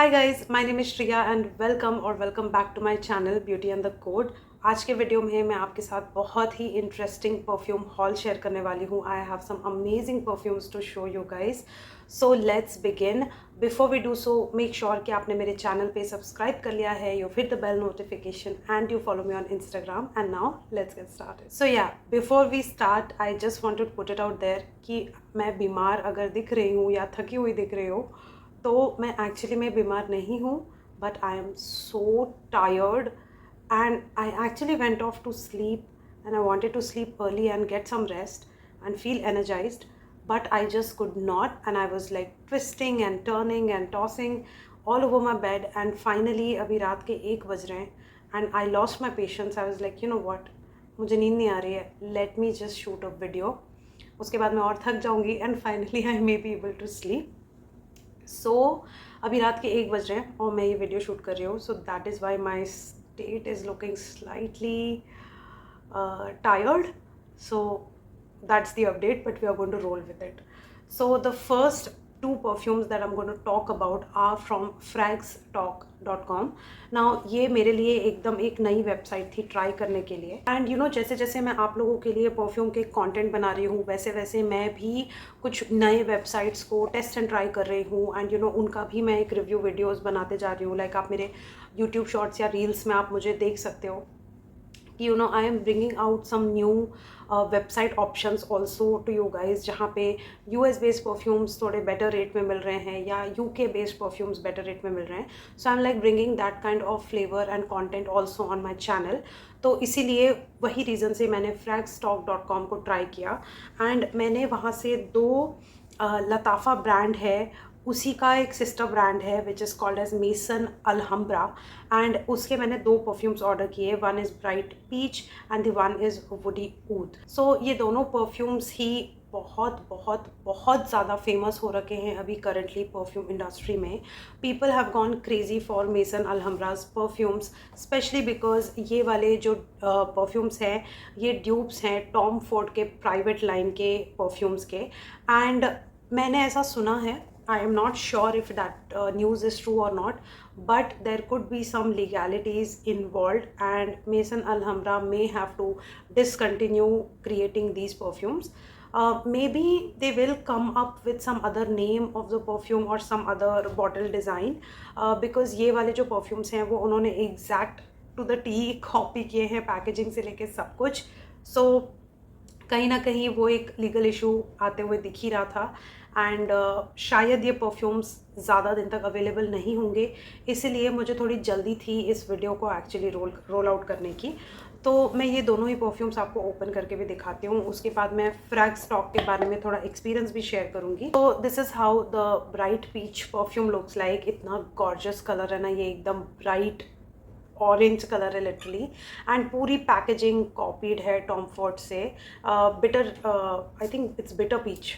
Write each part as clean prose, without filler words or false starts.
Hi guys, my name is Shriya and welcome back to my channel beauty and the code. आज के video में मैं आपके साथ बहुत ही इंटरेस्टिंग परफ्यूम हॉल शेयर करने वाली हूँ। I have some amazing perfumes to show you guys. So let's begin. Before we do so make sure कि आपने मेरे चैनल पे सब्सक्राइब कर लिया है, you hit the bell notification and you follow me on Instagram. And now let's get started. So yeah, before we start I just want to put it out there कि मैं बीमार अगर दिख रही हूँ या थकी हुई दिख रही हूँ तो मैं बीमार नहीं हूँ, but I am so tired and I actually went off to sleep and I wanted to sleep early and get some rest and feel energized, but I just could not and I was like twisting and turning and tossing all over my bed and finally अभी रात के 1 बज रहे हैं and I lost my patience. I was like, you know what, मुझे नींद नहीं आ रही है, let me just shoot a video. उसके बाद मैं और थक जाऊँगी and finally I may be able to sleep. So अभी रात के 1 बज रहे हैं और मैं ये वीडियो शूट कर रही हूँ। So that is why my state is looking slightly tired. So that's the update, but we are going to roll with it. So the first two perfumes that I'm going to talk about are from fragstalk.com. Now ये मेरे लिए एकदम एक नई website थी try करने के लिए एंड यू नो जैसे जैसे मैं आप लोगों के लिए परफ्यूम के कंटेंट बना रही हूँ वैसे वैसे मैं भी कुछ नए वेबसाइट्स को टेस्ट एंड ट्राई कर रही हूँ एंड यू नो उनका भी मैं एक रिव्यू वीडियोस बनाते जा रही हूँ। लाइक आप मेरे यूट्यूब शॉर्ट्स या रील्स में आप मुझे देख सकते हो कि you know I am bringing out some new website options also to you guys, जहाँ पे यूएस बेस्ड परफ्यूम्स थोड़े बेटर रेट में मिल रहे हैं या UK based perfumes better rate में मिल रहे हैं। So I am like bringing that kind of flavour and content also on my channel. तो इसीलिए वही रीज़न से मैंने fragstalk.com को ट्राई किया एंड मैंने वहाँ से 2 लताफ़ा ब्रांड है, उसी का एक सिस्टर ब्रांड है which is called as Maison Alhambra and उसके मैंने 2 परफ्यूम्स ऑर्डर किए। One is bright peach and the one is woody oud. So ये दोनों परफ्यूम्स ही बहुत बहुत बहुत ज़्यादा फेमस हो रखे हैं अभी करंटली परफ्यूम इंडस्ट्री में। People have gone crazy for Maison Alhambra's perfumes, especially because ये वाले जो परफ्यूम्स हैं ये ड्यूप्स हैं टॉम फोर्ड के प्राइवेट लाइन के परफ्यूम्स के। एंड मैंने ऐसा सुना है, I am not sure if that news is true or not, but there could be some legalities involved and Maison Alhambra may have to discontinue creating these perfumes. Maybe they will come up with some other name of the perfume or some other bottle design, because ये वाले जो perfumes हैं वो उन्होंने exact to the T copy किए हैं, packaging से लेके सब कुछ। So कहीं ना कहीं वो एक लीगल इशू आते हुए दिख ही रहा था एंड शायद ये परफ्यूम्स ज़्यादा दिन तक अवेलेबल नहीं होंगे, इसीलिए मुझे थोड़ी जल्दी थी इस वीडियो को एक्चुअली रोल आउट करने की। तो मैं ये दोनों ही परफ्यूम्स आपको ओपन करके भी दिखाती हूँ, उसके बाद मैं फ्रैगस्टॉक के बारे में थोड़ा एक्सपीरियंस भी शेयर करूँगी। तो this is how the bright peach perfume looks like. इतना गॉर्जियस कलर है ना, ये एकदम ब्राइट ऑरेंज कलर है लिटरली एंड पूरी पैकेजिंग कॉपीड है टॉम फोर्ड से। Bitter, I think it's bitter peach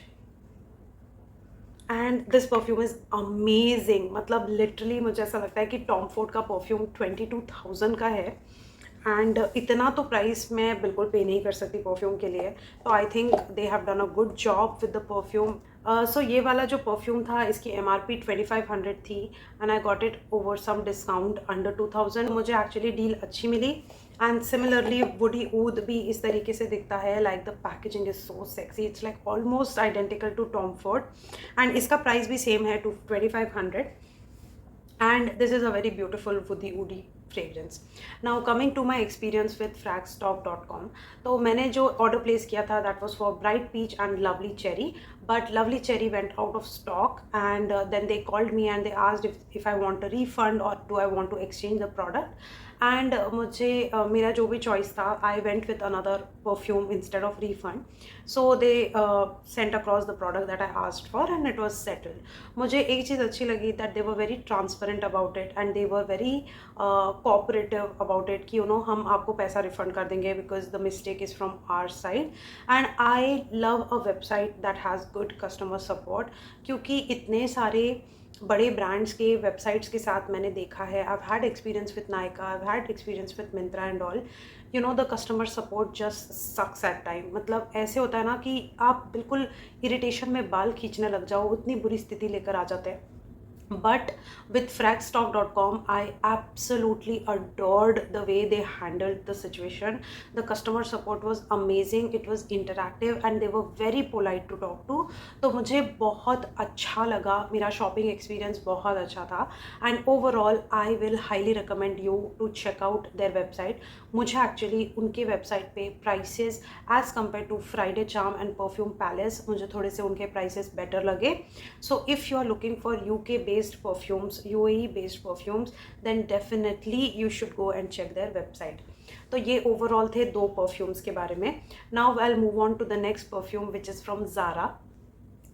and this perfume is amazing. मतलब लिटरली मुझे ऐसा लगता है कि टॉम फोर्ड का परफ्यूम 22,000 का है एंड इतना तो प्राइस मैं बिल्कुल पे नहीं कर सकती परफ्यूम के लिए। तो I think they have done a good job with the perfume. So ये वाला जो परफ्यूम था इसकी MRP 2500 थी and I got it over some discount under 2000। मुझे एक्चुअली डील अच्छी मिली एंड सिमिलरली वुडी ऊद भी इस तरीके से दिखता है। Like the packaging is so sexy, it's like almost identical to Tom Ford and इसका प्राइस भी सेम है 2500 and this is a very beautiful woody fragrance. Now coming to my experience with fragstalk.com, तो मैंने जो order place किया था that was for bright peach and lovely cherry, but lovely cherry went out of stock and then they called me and they asked if I want a refund or do I want to exchange the product. And मुझे मेरा जो भी choice था I went with another perfume instead of refund. So they sent across the product that I asked for and it was settled. मुझे एक चीज़ अच्छी लगी that they were very transparent about it and they were very cooperative about it कि you know हम आपको पैसा refund कर देंगे because the mistake is from our side. And I love a website that has good customer support, क्योंकि इतने सारे बड़े ब्रांड्स के वेबसाइट्स के साथ मैंने देखा है। I had experience with Nykaa, I had experience with Myntra and all, you know the customer support just sucks at time. मतलब ऐसे होता है ना कि आप बिल्कुल इरिटेशन में बाल खींचने लग जाओ, उतनी बुरी स्थिति लेकर आ जाते हैं। But with fragstock.com, I absolutely adored the way they handled the situation. The customer support was amazing, it was interactive and they were very polite to talk to. तो मुझे बहुत अच्छा लगा, मेरा शॉपिंग एक्सपीरियंस बहुत अच्छा था. And overall I will highly recommend you to check out their website. मुझे एक्चुअली उनके वेबसाइट पे prices as compare to Friday Charm and Perfume Palace, मुझे थोड़े से उनके प्राइसेस बेटर लगे. So if you are looking for UK based perfumes, UAE based perfumes, then definitely you should go and check their website. तो ये overall थे 2 perfumes के बारे में. Now I move on to the next perfume which is from Zara.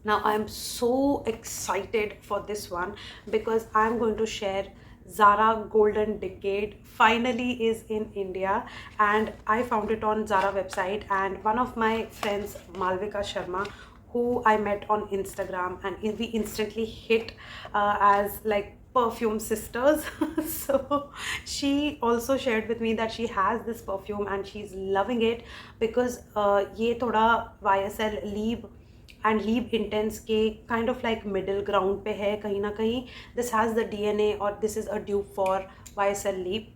Now I am so excited for this one because I am going to share Zara Golden Decade finally is in India, and I found it on Zara website, and one of my friends, Malvika Sharma, who I met on Instagram, and we instantly hit as like perfume sisters. So she also shared with me that she has this perfume and she's loving it because ये थोड़ा YSL Lieb and Libre intense के kind of like middle ground पे है कहीं ना कहीं. This has the DNA और this is a dupe for YSL Libre.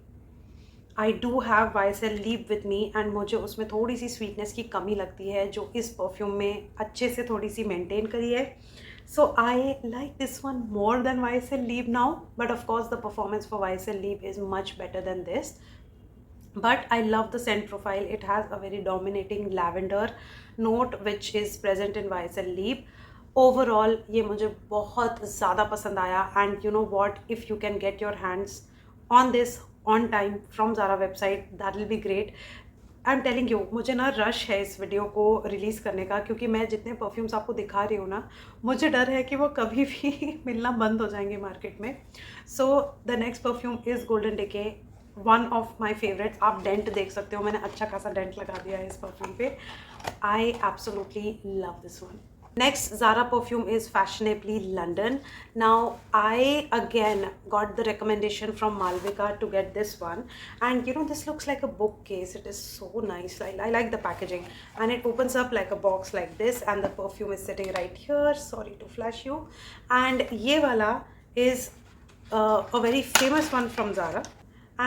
I do have YSL Libre with me and मुझे उसमें थोड़ी सी स्वीटनेस की कमी लगती है जो इस परफ्यूम में अच्छे से थोड़ी सी मेंटेन करी है. So I like this one more than YSL Libre now, but of course the performance for YSL Libre is much better than this. But I love the scent profile. It has a very dominating lavender note which is present in YSL Leap. Overall ये मुझे बहुत ज़्यादा पसंद आया. And you know what, if you can get your hands on this on time from Zara website, that will be great. I am telling you, मुझे ना rush है इस वीडियो को रिलीज़ करने का, क्योंकि मैं जितने परफ्यूम्स आपको दिखा रही हूँ ना, मुझे डर है कि वो कभी भी मिलना बंद हो जाएंगे मार्केट में. So the next perfume is golden डेके, one of my favourites. आप डेंट देख सकते हो, मैंने अच्छा खासा डेंट लगा दिया है इस परफ्यूम पे. I absolutely love this one. Next Zara perfume is Fashionably London. Now I again got the recommendation from Malvika to get this one, and you know, this looks like a bookcase. It is so nice. I like the packaging, and it opens up like a box like this, and the perfume is sitting right here. Sorry to flash you. And ye wala is a very famous one from Zara.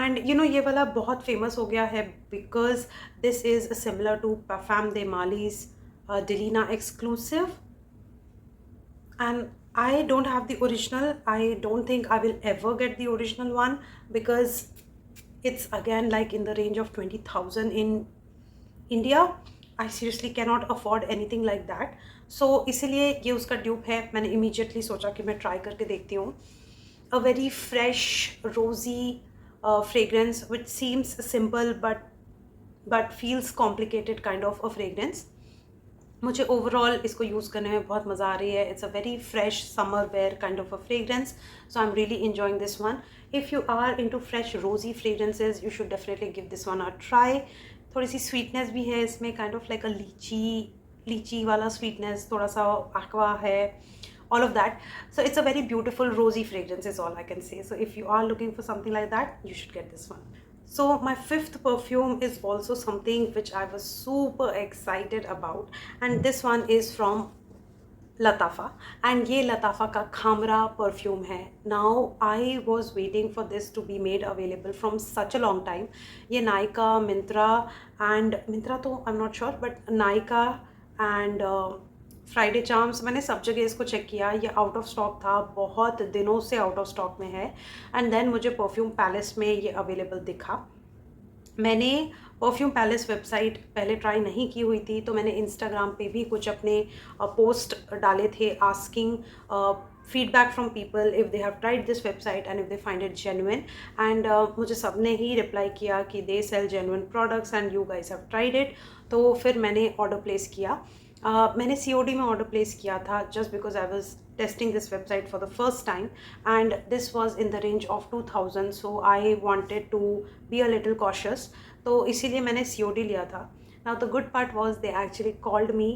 And you know, ये वाला बहुत famous हो गया है because this is similar to Parfum de Mali's Delina exclusive, and I don't have the original. I don't think I will ever get the original one because it's again like in the range of 20,000 in India. I seriously cannot afford anything like that. So इसीलिए ये उसका dupe है. मैंने immediately सोचा कि मैं try करके देखती हूँ. A very fresh, rosy fragrance which seems simple but feels complicated kind of a fragrance. मुझे ओवरऑल इसको यूज़ करने में बहुत मज़ा आ रही है. It's a very fresh summer wear kind of a fragrance, so I am really enjoying this one. If you are into fresh rosy fragrances, you should definitely give this one a try. थोड़ी सी sweetness भी है इसमें, kind of like अ लीची वाला sweetness, थोड़ा सा aqua है, all of that. So it's a very beautiful rosy fragrance is all I can say. So if you are looking for something like that, you should get this one. So my fifth perfume is also something which I was super excited about, and this one is from Latafa, and ये Latafa का Khamra perfume है. Now I was waiting for this to be made available from such a long time. ये Nykaa, Myntra तो I'm not sure, but Nykaa and Friday charms, मैंने सब जगह इसको check किया, ये आउट ऑफ स्टॉक था, बहुत दिनों से आउट ऑफ स्टॉक में है. एंड देन मुझे परफ्यूम पैलेस में ये अवेलेबल दिखा. मैंने परफ्यूम पैलेस वेबसाइट पहले ट्राई नहीं की हुई थी, तो मैंने इंस्टाग्राम पे भी कुछ अपने पोस्ट डाले थे asking feedback from people if they have tried this website and if they find it genuine. And मुझे सब ने ही रिप्लाई किया कि they sell genuine products and you guys have tried it. तो फिर मैंने ऑर्डर प्लेस किया. मैंने COD में ऑर्डर प्लेस किया था just because I was testing this website for the first time, and this was in the range of 2000. So I wanted to be a little cautious, तो इसीलिए मैंने COD लिया था. Now the good part was they actually called me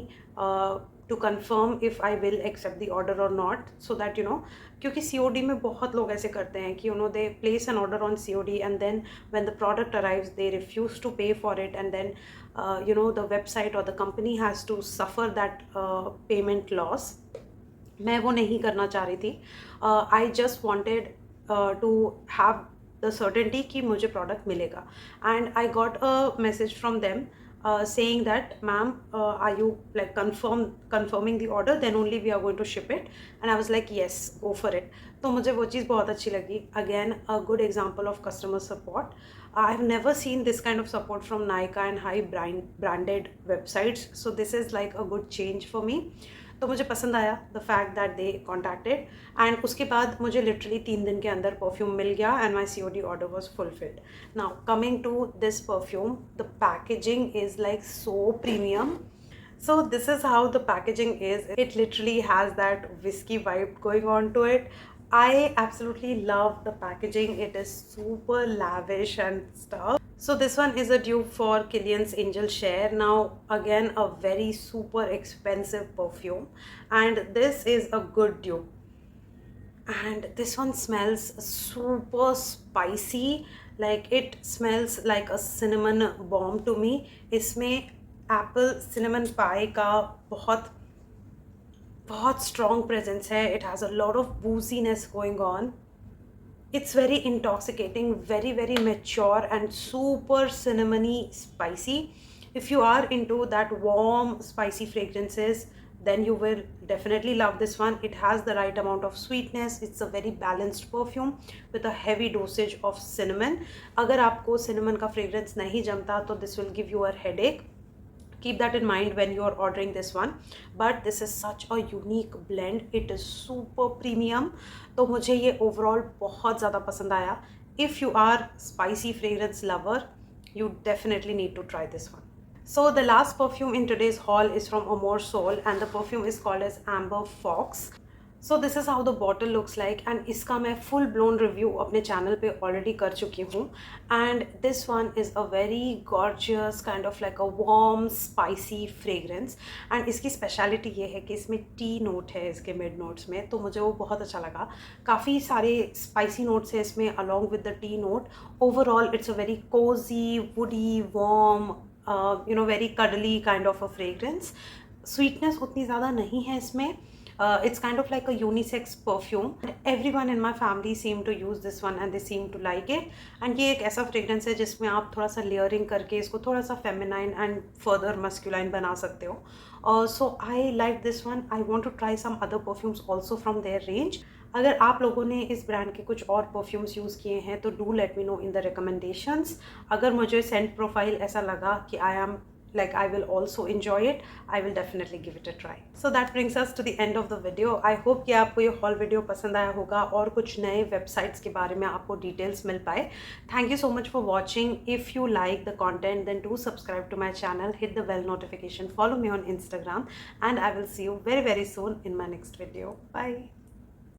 to confirm if I will accept the order और not, so that you know, क्योंकि COD में बहुत लोग ऐसे करते हैं कि you no they place an order on COD and then when the product arrives they refuse to pay for it, and then you know, the website or the company has to suffer that payment loss. मैं वो नहीं करना चाह रही थी. I just wanted to have the certainty कि मुझे product मिलेगा. And I got a message from them saying that, ma'am, are you like confirming the order, then only we are going to ship it. And I was like, yes, go for it. तो मुझे वो चीज़ बहुत अच्छी लगी. Again, a good example of customer support. I have never seen this kind of support from Nykaa and high branded websites, so this is like a good change for me. तो मुझे पसंद आया the fact that they contacted. And उसके बाद मुझे literally 3 दिन के अंदर परफ्यूम मिल गया and my COD order was fulfilled. Now coming to this perfume, the packaging is like so premium. So this is how the packaging is. It literally has that whiskey vibe going on to it. I absolutely love the packaging. It is super lavish and stuff. So this one is a dupe for Kilian's Angel Share. Now again, a very super expensive perfume, and this is a good dupe. And this one smells super spicy. Like it smells like a cinnamon bomb to me. इसमें apple cinnamon pie का बहुत strong presence है. It has a lot of booziness going on. It's very intoxicating, very very mature and super cinnamony spicy. If you are into that warm spicy fragrances, then you will definitely love this one. It has the right amount of sweetness. It's a very balanced perfume with a heavy dosage of cinnamon. अगर आपको cinnamon का fragrance नहीं जमता तो this will give you a headache. Keep that in mind when you are ordering this one. But this is such a unique blend. It is super premium. तो मुझे ये overall बहुत ज़्यादा पसंद आया. If you are spicy fragrance lover, you definitely need to try this one. So the last perfume in today's haul is from Amor Soul, and the perfume is called as Amber Fox. So this is how the bottle looks like, and इसका मैं full blown review अपने channel पे already कर चुकी हूँ. And this one is a very gorgeous kind of like a warm spicy fragrance. And इसकी speciality ये है कि इसमें tea note है इसके mid notes में, तो मुझे वो बहुत अच्छा लगा. काफ़ी सारे spicy notes है इसमें along with the tea note. Overall it's a very cozy, woody, warm, very cuddly kind of a fragrance. Sweetness उतनी ज़्यादा नहीं है इसमें. It's kind of like a unisex perfume. Everyone in my family seem to use this one and they seem to like it. And ये एक ऐसा fragrance है जिसमें आप थोड़ा सा layering करके इसको थोड़ा सा feminine and further masculine बना सकते हो. So I like this one. I want to try some other perfumes also from their range. अगर आप लोगों ने इस ब्रांड के कुछ और परफ्यूम्स यूज़ किए हैं तो do let me know in the recommendations. अगर मुझे सेंट प्रोफाइल ऐसा लगा कि I will also enjoy it, I will definitely give it a try. So that brings us to the end of the video. I hope कि आपको ये haul video पसंद आया होगा और कुछ नए websites के बारे में आपको details मिल पाए. Thank you so much for watching. If you like the content, then do subscribe to my channel, hit the bell notification, follow me on Instagram, and I will see you very very soon in my next video. Bye.